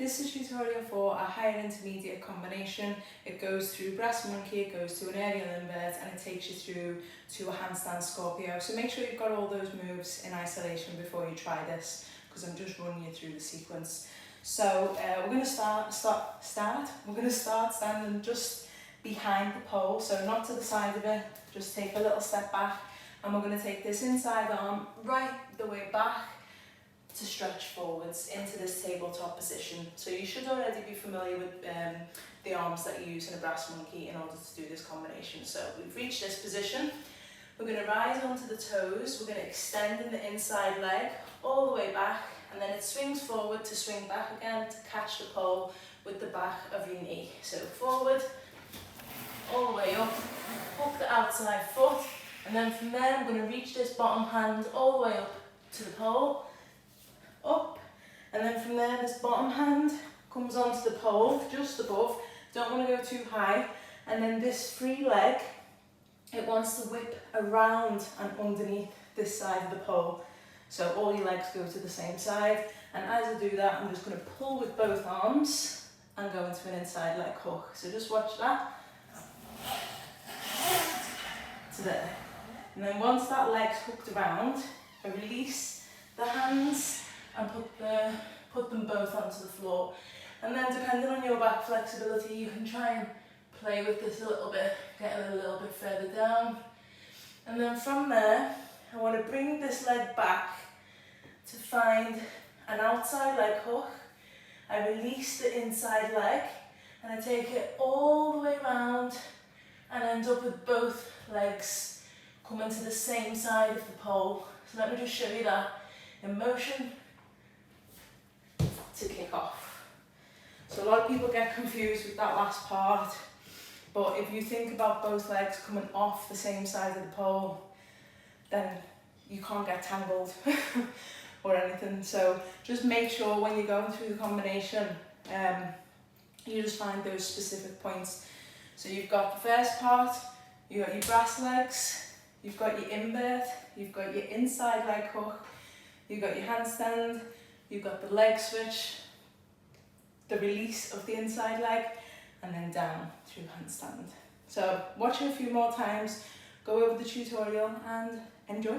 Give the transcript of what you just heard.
This is a tutorial for a higher intermediate combination. It goes through breast monkey, it goes to an aerial invert, and it takes you through to a handstand Scorpio. So make sure you've got all those moves in isolation before you try this, because I'm just running you through the sequence. So we're going to start standing just behind the pole, so not to the side of it, just take a little step back, and we're going to take this inside arm right the way back to stretch forwards into this tabletop position. So you should already be familiar with the arms that you use in a brass monkey in order to do this combination. So we've reached this position, we're going to rise onto the toes, we're going to extend in the inside leg all the way back, and then it swings forward to swing back again to catch the pole with the back of your knee. So forward, all the way up, hook the outside foot, and then from there I'm going to reach this bottom hand all the way up to the pole, up, and then from there this bottom hand comes onto the pole just above, don't want to go too high, and then this free leg, it wants to whip around and underneath this side of the pole, so all your legs go to the same side, and as I do that I'm just going to pull with both arms and go into an inside leg hook. So just watch that to there, and then once that leg's hooked around, I release the hands and put them both onto the floor. And then depending on your back flexibility, you can try and play with this a little bit, get it a little bit further down. And then from there, I want to bring this leg back to find an outside leg hook. I release the inside leg and I take it all the way around and end up with both legs coming to the same side of the pole. So let me just show you that in motion to kick off. So a lot of people get confused with that last part, but if you think about both legs coming off the same side of the pole, then you can't get tangled or anything. So just make sure when you're going through the combination, you just find those specific points. So you've got the first part, you've got your brass legs, you've got your invert, you've got your inside leg hook, you've got your handstand, you've got the leg switch, the release of the inside leg, and then down through handstand. So watch it a few more times, go over the tutorial and enjoy.